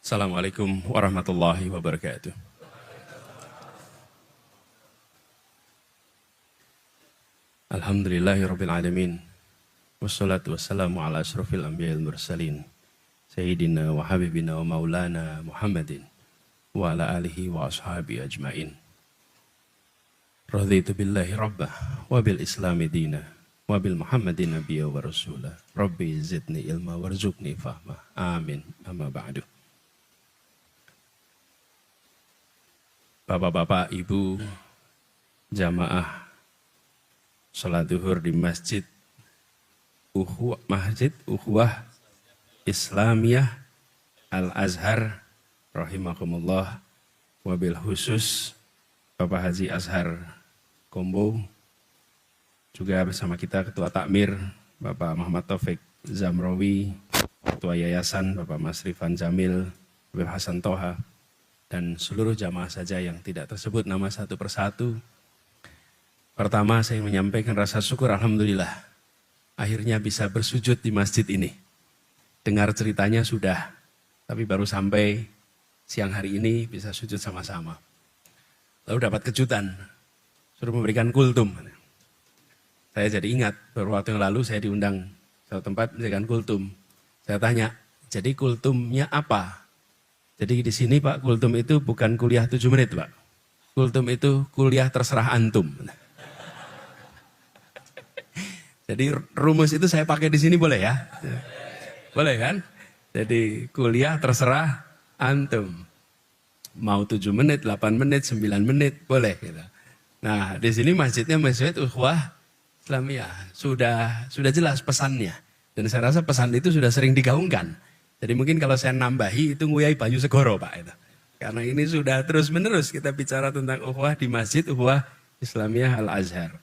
Assalamualaikum warahmatullahi wabarakatuh. Alhamdulillahirabbil alamin. Wassalatu wassalamu ala asyrofil anbiya'il mursalin. Sayyidina wa habibina wa maulana Muhammadin wa ala alihi wa ashabi ajmain. Raditu billahi rabbah wa bil islami dina wa bil Muhammadin nabiyya wa rasulah. Rabbi zidni ilma warzuqni fahma. Amin. Amma ba'du. Bapak-bapak, ibu, jamaah salat zuhur di Masjid Ukhuwah Islamiyah Al-Azhar rahimakumullah, wabil khusus Bapak Haji Azhar Kombo, juga bersama kita Ketua Takmir Bapak Muhammad Taufik Zamrawi, Ketua Yayasan Bapak Mas Rifan Jamil, Habib Hasan Toha, dan seluruh jamaah saja yang tidak tersebut nama satu persatu. Pertama, saya menyampaikan rasa syukur, alhamdulillah, akhirnya bisa bersujud di masjid ini. Dengar ceritanya sudah, tapi baru sampai siang hari ini bisa sujud sama-sama. Lalu dapat kejutan, suruh memberikan kultum. Saya jadi ingat, beberapa waktu yang lalu saya diundang satu tempat memberikan kultum. Saya tanya, jadi kultumnya apa? Jadi di sini Pak, kultum itu bukan kuliah 7 menit Pak. Kultum itu kuliah terserah antum. Jadi rumus itu saya pakai di sini boleh ya? Boleh kan? Jadi kuliah terserah antum. Mau 7 menit, 8 menit, 9 menit, boleh. Gitu. Nah di sini masjidnya Masjid Ukhuwah Islamiyah. Sudah jelas pesannya. Dan saya rasa pesan itu sudah sering digaungkan. Jadi mungkin kalau saya nambahi itu nguyai Banyu Segoro Pak. Itu. Karena ini sudah terus menerus kita bicara tentang ukhuwah di Masjid Ukhuwah Islamiyah Al-Azhar.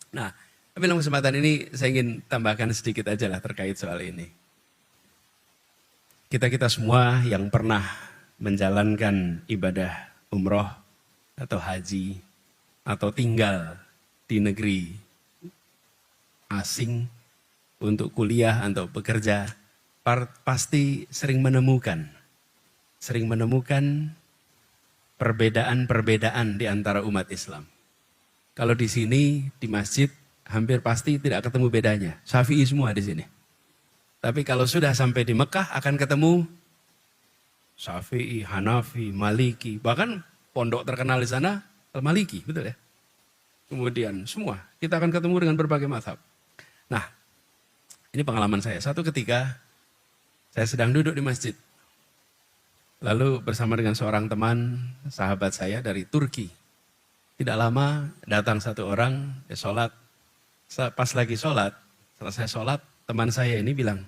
Nah, tapi dalam kesempatan ini saya ingin tambahkan sedikit aja lah terkait soal ini. Kita semua yang pernah menjalankan ibadah umroh atau haji atau tinggal di negeri asing untuk kuliah atau bekerja, pasti sering menemukan perbedaan-perbedaan di antara umat Islam. Kalau di sini di masjid hampir pasti tidak ketemu bedanya. Syafi'i semua di sini. Tapi kalau sudah sampai di Mekah akan ketemu Syafi'i, Hanafi, Maliki, bahkan pondok terkenal di sana Al-Maliki, betul ya? Kemudian semua kita akan ketemu dengan berbagai mazhab. Nah, ini pengalaman saya. Satu ketika saya sedang duduk di masjid. Lalu bersama dengan seorang teman, sahabat saya dari Turki. Tidak lama datang satu orang, dia sholat. Pas lagi sholat, selesai sholat, teman saya ini bilang,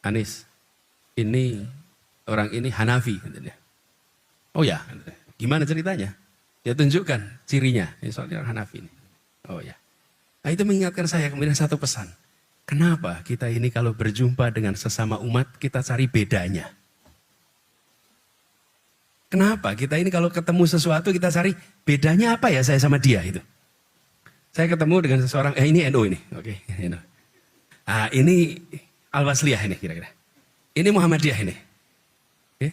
Anis, ini orang ini Hanafi. Oh ya, gimana ceritanya? Dia tunjukkan cirinya, ini soalnya orang Hanafi ini. Oh ya. Nah itu mengingatkan saya kemudian satu pesan. Kenapa kita ini kalau berjumpa dengan sesama umat, kita cari bedanya? Kenapa kita ini kalau ketemu sesuatu, kita cari bedanya apa ya saya sama dia itu? Saya ketemu dengan seseorang, ini NU ini, oke. Ah, ini Al-Wasliyah ini kira-kira. Ini Muhammadiyah ini. Oke.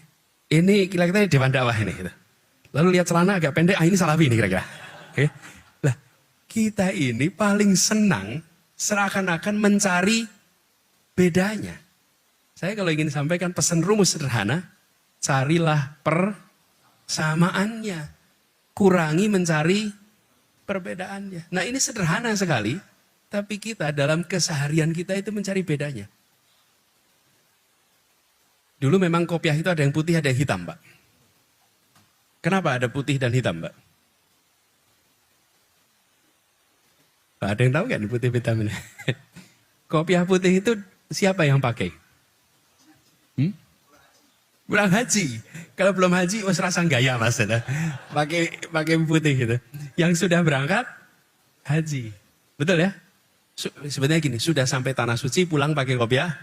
Ini kira-kira Dewan Dakwah ini. Gitu. Lalu lihat celana agak pendek, ini Salafi ini kira-kira. Oke. Lah, kita ini paling senang seakan-akan mencari bedanya. Saya kalau ingin sampaikan pesan rumus sederhana, carilah persamaannya. Kurangi mencari perbedaannya. Nah ini sederhana sekali, tapi kita dalam keseharian kita itu mencari bedanya. Dulu memang kopiah itu ada yang putih, ada yang hitam, Pak. Kenapa ada putih dan hitam, Pak? Ada yang tahu kan putih hitam ini? Kopiah putih itu siapa yang pakai? Pulang haji. Kalau belum haji, rasa gaya mas. Pakai putih gitu. Yang sudah berangkat, haji. Betul ya? Sebenarnya gini, sudah sampai tanah suci, pulang pakai kopiah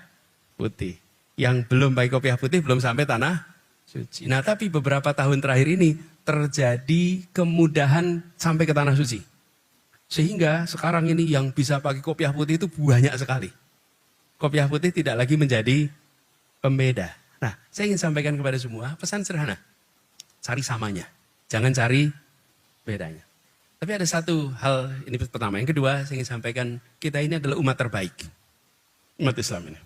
putih. Yang belum pakai kopiah putih, belum sampai tanah suci. Nah tapi beberapa tahun terakhir ini, terjadi kemudahan sampai ke tanah suci. Sehingga sekarang ini yang bisa pakai kopiah putih itu banyak sekali. Kopiah putih tidak lagi menjadi pembeda. Nah, saya ingin sampaikan kepada semua, pesan sederhana. Cari samanya, jangan cari bedanya. Tapi ada satu hal, ini pertama. Yang kedua, saya ingin sampaikan, kita ini adalah umat terbaik. Umat Islam ini.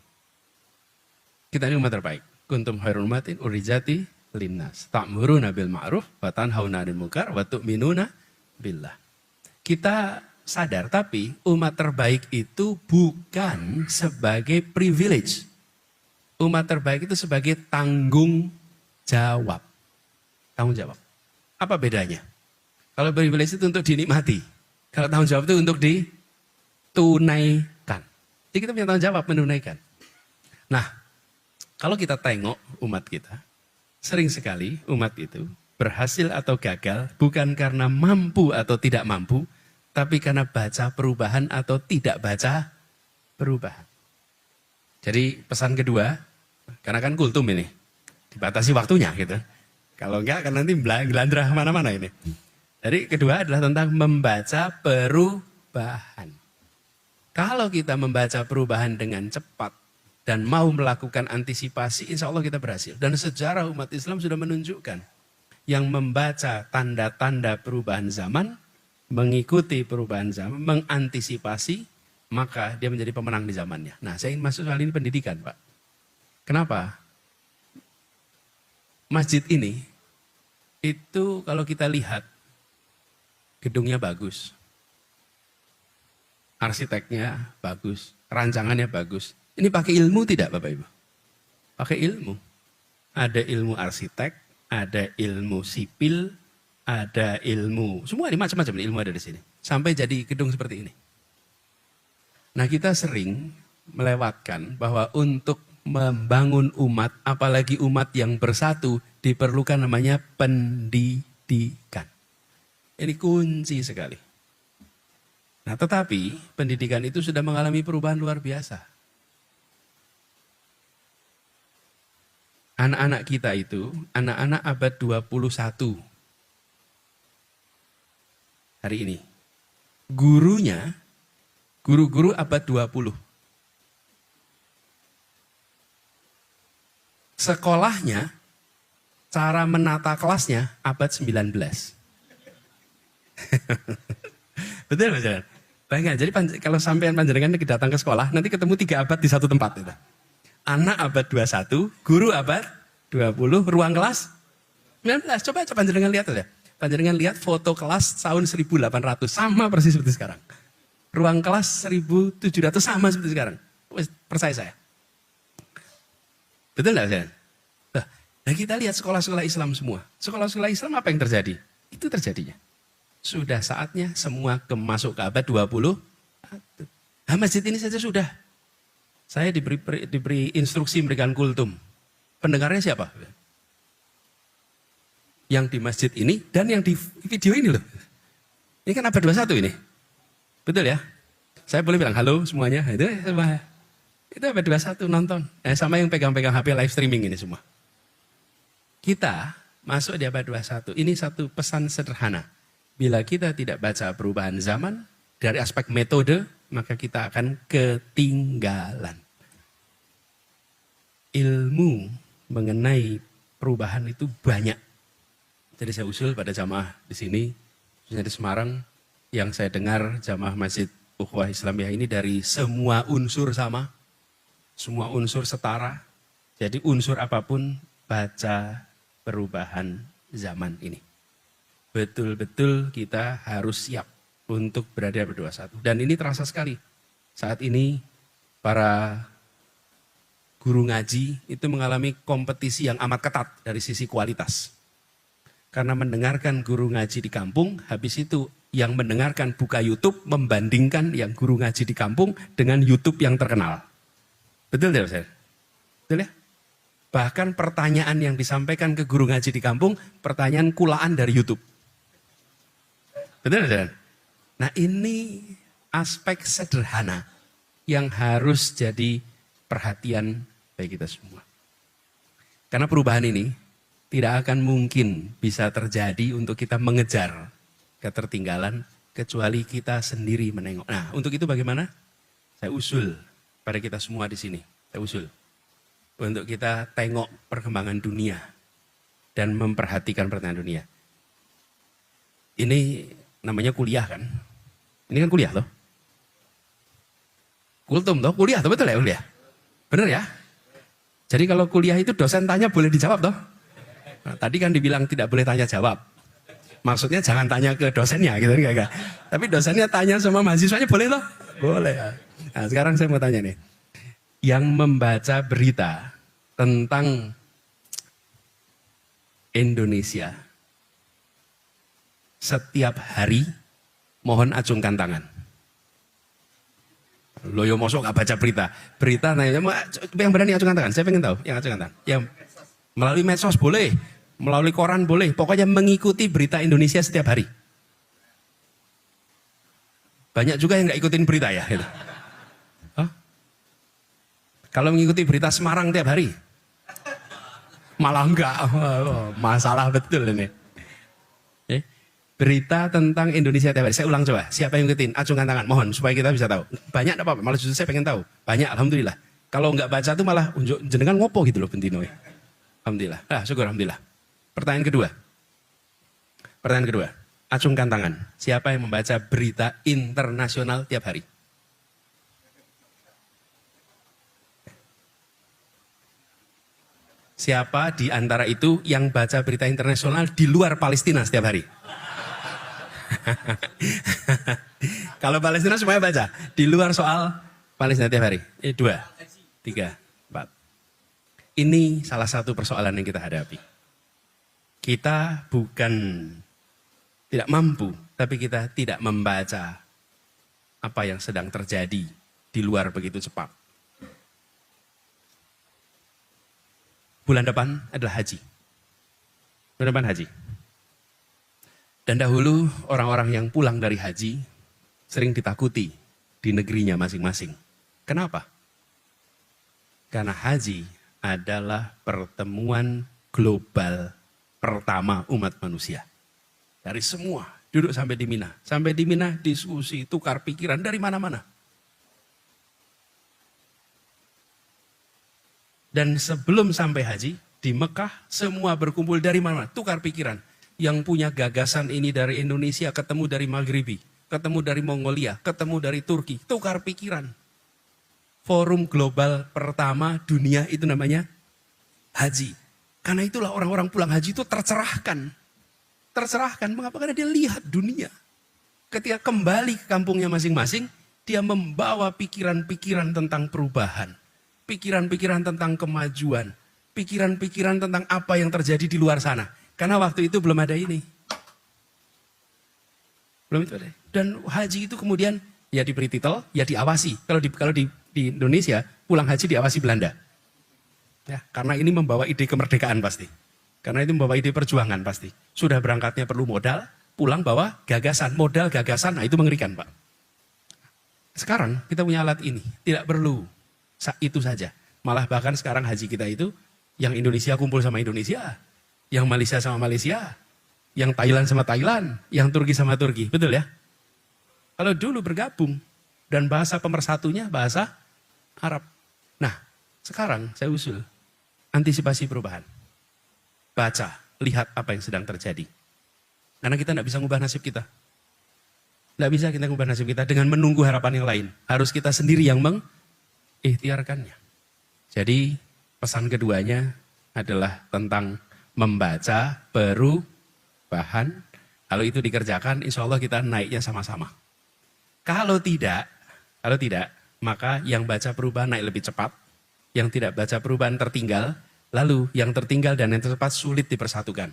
Kita ini umat terbaik. Kuntum khairul ummatin urijati linnas. Ta'muruna bil ma'ruf wa tanhauna 'anil munkar wa tu'minuna billah. Kita sadar, tapi umat terbaik itu bukan sebagai privilege. Umat terbaik itu sebagai tanggung jawab. Tanggung jawab. Apa bedanya? Kalau privilege itu untuk dinikmati. Kalau tanggung jawab itu untuk ditunaikan. Jadi kita punya tanggung jawab menunaikan. Nah, kalau kita tengok umat kita, sering sekali umat itu berhasil atau gagal bukan karena mampu atau tidak mampu, tapi karena baca perubahan atau tidak baca perubahan. Jadi pesan kedua, karena kan kultum ini, dibatasi waktunya gitu. Kalau enggak kan nanti gelandrah mana-mana ini. Jadi kedua adalah tentang membaca perubahan. Kalau kita membaca perubahan dengan cepat dan mau melakukan antisipasi, insya Allah kita berhasil. Dan sejarah umat Islam sudah menunjukkan yang membaca tanda-tanda perubahan zaman, mengikuti perubahan zaman, mengantisipasi, maka dia menjadi pemenang di zamannya. Nah, saya ingin masuk soal ini pendidikan, Pak. Kenapa? Masjid ini, itu kalau kita lihat, gedungnya bagus. Arsiteknya bagus, rancangannya bagus. Ini pakai ilmu tidak Bapak Ibu? Pakai ilmu. Ada ilmu arsitek, ada ilmu sipil, ada ilmu, semua ini macam-macam ilmu ada di sini. Sampai jadi gedung seperti ini. Nah, kita sering melewatkan bahwa untuk membangun umat, apalagi umat yang bersatu, diperlukan namanya pendidikan. Ini kunci sekali. Nah, tetapi pendidikan itu sudah mengalami perubahan luar biasa. Anak-anak kita itu, anak-anak abad 21 hari ini. Gurunya, guru-guru abad 20. Sekolahnya, cara menata kelasnya abad 19. Betul Mas Jalan? Bayangkan, jadi kalau sampean panjenengan datang ke sekolah, nanti ketemu 3 abad di satu tempat. Gitu. Anak abad 21, guru abad 20, ruang kelas 19. Coba panjenengan lihat ya. Panjenengan lihat foto kelas tahun 1800, sama persis seperti sekarang. Ruang kelas 1700 sama seperti sekarang. Percaya saya. Betul nggak Mas? Nah kita lihat sekolah-sekolah Islam semua. Sekolah-sekolah Islam apa yang terjadi? Itu terjadinya. Sudah saatnya semua masuk ke abad 20. Nah, masjid ini saja sudah. Saya diberi instruksi memberikan kultum. Pendengarnya siapa? Yang di masjid ini dan yang di video ini loh. Ini kan abad 21 ini. Betul ya? Saya boleh bilang halo semuanya. Itu abad 21 nonton. Sama yang pegang-pegang HP live streaming ini semua. Kita masuk di abad 21. Ini satu pesan sederhana. Bila kita tidak baca perubahan zaman, dari aspek metode, maka kita akan ketinggalan. Ilmu mengenai perubahan itu banyak. Jadi saya usul pada jamaah di sini, khususnya di Semarang, yang saya dengar jamaah Masjid Ukhuwah Islamiyah ini dari semua unsur sama, semua unsur setara. Jadi unsur apapun baca perubahan zaman ini. Betul-betul kita harus siap untuk berada berdua satu. Dan ini terasa sekali. Saat ini para guru ngaji itu mengalami kompetisi yang amat ketat dari sisi kualitas. Karena mendengarkan guru ngaji di kampung, habis itu yang mendengarkan buka YouTube membandingkan yang guru ngaji di kampung dengan YouTube yang terkenal. Betul tidak Ustaz? Betul ya? Bahkan pertanyaan yang disampaikan ke guru ngaji di kampung, pertanyaan kulaan dari YouTube. Betul Ustaz? Nah ini aspek sederhana yang harus jadi perhatian bagi kita semua. Karena perubahan ini tidak akan mungkin bisa terjadi untuk kita mengejar ketertinggalan kecuali kita sendiri menengok. Nah untuk itu bagaimana? Saya usul pada kita semua di sini. Saya usul. untuk kita tengok perkembangan dunia dan memperhatikan perkembangan dunia. Ini namanya kuliah kan? Ini kan kuliah loh. Kultum toh, kuliah toh, betul ya kuliah? Bener ya? Jadi kalau kuliah itu dosen tanya boleh dijawab toh? Nah, tadi kan dibilang tidak boleh tanya jawab. Maksudnya jangan tanya ke dosennya gitu enggak. Tapi dosennya tanya sama mahasiswanya boleh toh? Boleh. Nah, sekarang saya mau tanya nih. Yang membaca berita tentang Indonesia setiap hari mohon acungkan tangan. Loh yo mosok gak baca berita. Berita nanya, yang berani acungkan tangan. Saya pengen tahu yang acungkan tangan. Yang melalui medsos boleh, melalui koran boleh. Pokoknya mengikuti berita Indonesia setiap hari. Banyak juga yang gak ikutin berita ya. Gitu. Hah? Kalau mengikuti berita Semarang tiap hari, malah enggak. Masalah betul ini. Berita tentang Indonesia tiap hari. Saya ulang coba. Siapa yang ngikutin? Acungkan tangan. Mohon supaya kita bisa tahu. Banyak apa-apa. Malah justru saya pengen tahu. Banyak. Alhamdulillah. Kalau nggak baca tuh malah unjuk jenengan ngopo gitu loh bentino. Alhamdulillah. Syukur alhamdulillah. Pertanyaan kedua. Pertanyaan kedua. Acungkan tangan. Siapa yang membaca berita internasional tiap hari? Siapa di antara itu yang baca berita internasional di luar Palestina setiap hari? Kalau Palestina semuanya baca. Di luar soal Palestina tiap hari. 2, 3, 4. Ini salah satu persoalan yang kita hadapi. Kita bukan tidak mampu, tapi kita tidak membaca apa yang sedang terjadi di luar begitu cepat. Bulan depan adalah haji. Bulan depan haji. Dan dahulu orang-orang yang pulang dari haji sering ditakuti di negerinya masing-masing. Kenapa? Karena haji adalah pertemuan global pertama umat manusia. Dari semua, duduk sampai di Mina. Sampai di Mina diskusi, tukar pikiran dari mana-mana. Dan sebelum sampai haji, di Mekah semua berkumpul dari mana-mana, tukar pikiran. Yang punya gagasan ini dari Indonesia, ketemu dari Maghribi, ketemu dari Mongolia, ketemu dari Turki, tukar pikiran. Forum global pertama dunia itu namanya haji. Karena itulah orang-orang pulang haji itu tercerahkan. Tercerahkan, mengapa? Karena dia lihat dunia. Ketika kembali ke kampungnya masing-masing, dia membawa pikiran-pikiran tentang perubahan. Pikiran-pikiran tentang kemajuan. Pikiran-pikiran tentang apa yang terjadi di luar sana. Karena waktu itu belum ada ini. Belum itu ada. Dan haji itu kemudian ya diberi titel, ya diawasi. Kalau di Indonesia, pulang haji diawasi Belanda. Ya, karena ini membawa ide kemerdekaan pasti. Karena itu membawa ide perjuangan pasti. Sudah berangkatnya perlu modal, pulang bawa gagasan. Modal, gagasan, nah itu mengerikan Pak. Sekarang kita punya alat ini. Tidak perlu itu saja. Malah bahkan sekarang haji kita itu, yang Indonesia kumpul sama Indonesia. Yang Malaysia sama Malaysia, yang Thailand sama Thailand, yang Turki sama Turki, betul ya? Kalau dulu bergabung dan bahasa pemersatunya bahasa Arab. Nah, sekarang saya usul antisipasi perubahan. Baca, lihat apa yang sedang terjadi. Karena kita tidak bisa mengubah nasib kita. Tidak bisa kita mengubah nasib kita dengan menunggu harapan yang lain. Harus kita sendiri yang mengikhtiarkannya. Jadi pesan keduanya adalah tentang membaca perubahan. Kalau itu dikerjakan, insya Allah kita naiknya sama-sama. Kalau tidak, maka yang baca perubahan naik lebih cepat. Yang tidak baca perubahan tertinggal. Lalu yang tertinggal dan yang tercepat sulit dipersatukan.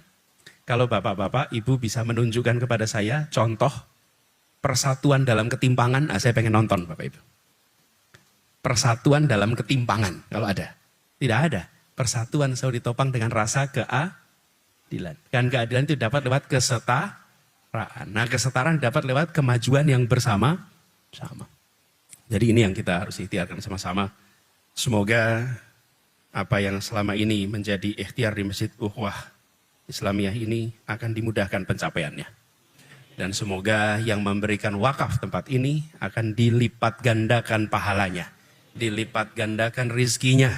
Kalau bapak-bapak, ibu bisa menunjukkan kepada saya contoh persatuan dalam ketimpangan. Saya pengen nonton Bapak Ibu. Persatuan dalam ketimpangan, kalau ada. Tidak ada. Persatuan selalu ditopang dengan rasa keadilan. Dan keadilan itu dapat lewat kesetaraan. Nah, kesetaraan dapat lewat kemajuan yang bersama-sama. Jadi ini yang kita harus ikhtiarkan sama-sama. Semoga apa yang selama ini menjadi ikhtiar di Masjid Ukhuwah Islamiyah ini akan dimudahkan pencapaiannya. Dan semoga yang memberikan wakaf tempat ini akan dilipat gandakan pahalanya. Dilipat gandakan rizkinya.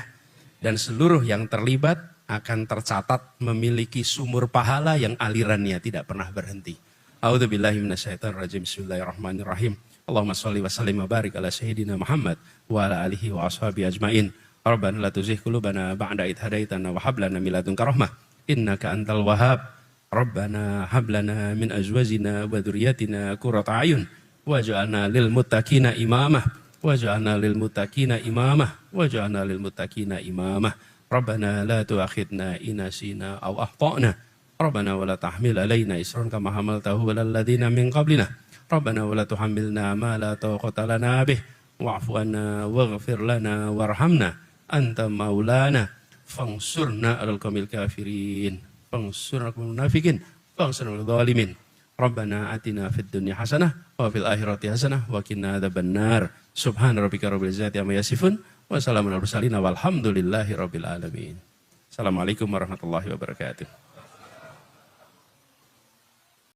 Dan seluruh yang terlibat akan tercatat memiliki sumur pahala yang alirannya tidak pernah berhenti. A'udzubillahi minasyaitonirrajim. Bismillahirrahmanirrahim. Allahumma shalli wa sallim wa barik ala sayyidina Muhammad wa ala alihi wa ashabihi ajmain. Rabbana la tuzigh qulubana ba'da idh hadaitana wa hab lana min ladunka rahmah innaka antal wahhab. Rabbana hab lana min azwajina wa dzurriyyatina qurrata a'yun waj'alna lil muttaqina imamah waj'alna lil muttaqina imamah waj'alna lil muttaqina imamah. Rabbana la tu'akhidna in nasina aw akhtana. Rabbana wa la tahmil alaina isran kama hamaltahu 'alal ladzina min qablina. Rabbana wa la tuhammilna ma la taqata lana bih wa'fu 'anna waghfir lana warhamna anta maulana fangsurna 'alal qaumil kafirin fangsurna 'alal munafiqin fangsurna 'alal zalimin. Rabbana atina fid dunya hasanah wa fil akhirati hasanah wa qina adzabannar. Subhana rabbika rabbil izzati amma yasifun wa salamun alal mursalin walhamdulillahi rabbil alamin. Assalamualaikum warahmatullahi wabarakatuh.